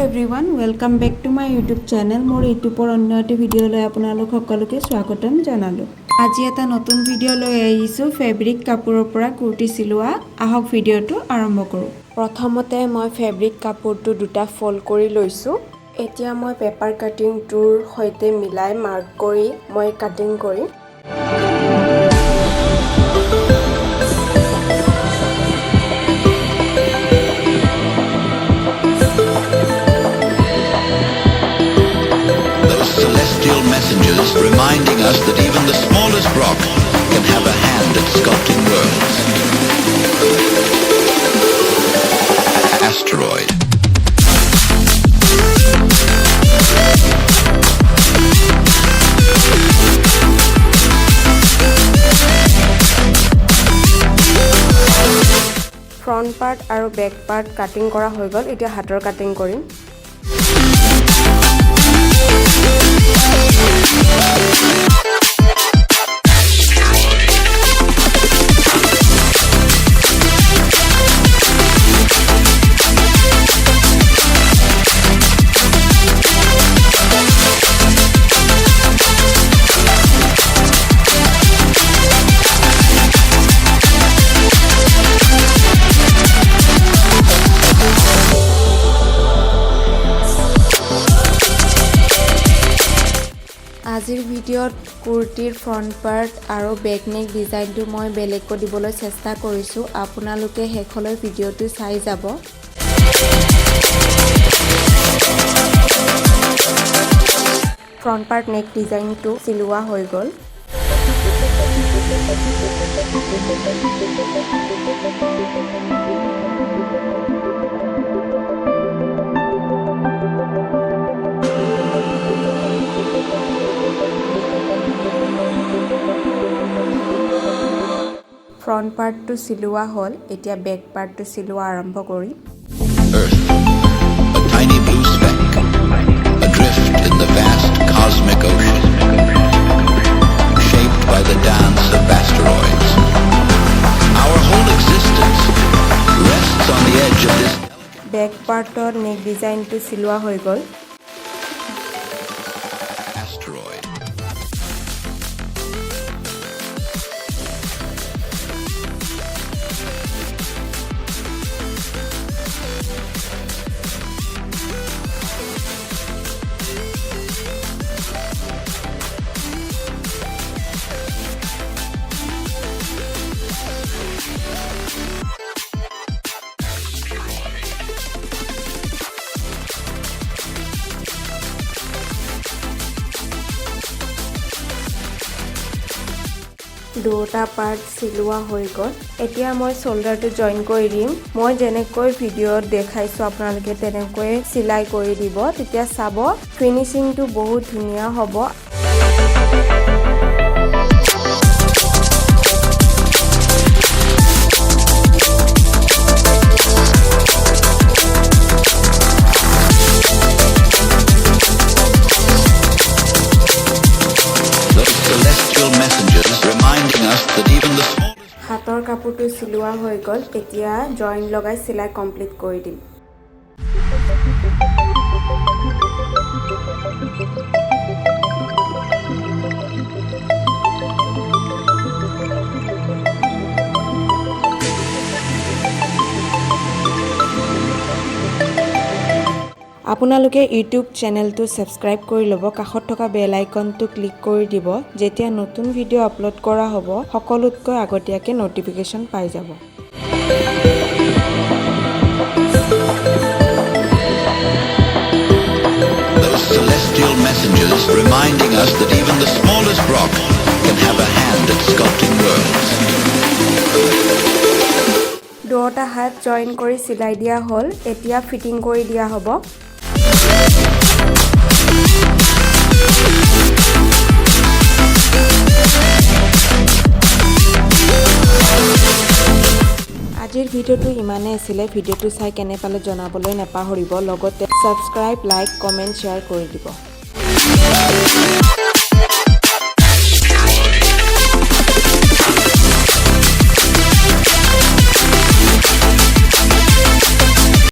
Everyone welcome back to my YouTube channel মোৰ ইউটিউবৰ অন্য এটা ভিডিঅ' লৈ আপোনালোক সকলোকে স্বাগতম জনালো আজি এটা নতুন ভিডিঅ' লৈ আহিছো ফেব্ৰিক কাপোৰৰ পৰা কুৰ্তি চিলোৱা আহক ভিডিঅ'টো আৰম্ভ কৰো প্ৰথমতে মই ফেব্ৰিক কাপোৰটো দুটা ফল্ড কৰি লৈছো এতিয়া মই পেপাৰ কাটিং টুৰ সৈতে মিলাই মাৰ্ক কৰি মই কাটিং কৰি messengers reminding us that even the smallest rock can have a hand at sculpting worlds. Asteroid. Front part aru back part cutting kora hoi gol etia hator cutting korim আজিৰ ভিডিঅ'ত কুৰ্তিৰ front part আৰু back নেক ডিজাইনটো মই বেলেগকৈ দিবলৈ চেষ্টা কৰিছো আপোনালোকে হেখলৈ ভিডিঅ'টো চাই যাব ফ্ৰন্ট পাৰ্ট নেক ডিজাইনটো চিলোৱা হৈ গ'ল Front part to silua hole, etia back part to silua arambho kori. Earth, a tiny blue speck, adrift in the vast cosmic ocean, shaped by the dance of asteroids. Our whole existence rests on the edge of this. Back part or neck design to silua hoi gol. Asteroid. দুটা part চিলোৱা হৈ গ'ল এতিয়া মই শোল্ডাৰটো join কৰি দিম মই যেনেকৈ ভিডিঅ'ত দেখাইছো আপোনালোকে তেনেকৈ সিলাই কৰি দিব তেতিয়া চাব ফিনিশিংটো বহুত ধুনিয়া হ'ব হাতৰ কাপোৰটো চিলোৱা হৈ গ'ল এতিয়া জয়েন লগাই সিলাই কমপ্লিট কৰি দিম আপোনালোকে ইউটিউব চেনেলটো সাবস্ক্ৰাইব কৰি ল'ব কাষত থকা বেল আইকনটো ক্লিক কৰি দিব যেতিয়া নতুন ভিডিঅ' আপলোড কৰা হ'ব সকলোতকৈ আগতীয়াকৈ নটিফিকেশন পাই যাব Those celestial messengers reminding us that even the smallest rock can have a hand at sculpting worlds দুটা হাত জয়েন কৰি সিলাই দিয়া হ'ল এতিয়া ফিটিং কৰি দিয়া হ'ব আজিৰ ভিডিঅ'টো ইমানে আছিল ভিডিঅ'টো চাই কেনে পালে জনাবলৈ নাপাহৰিব লগতে সাবস্ক্ৰাইব লাইক কমেন্ট শেয়াৰ কৰি দিব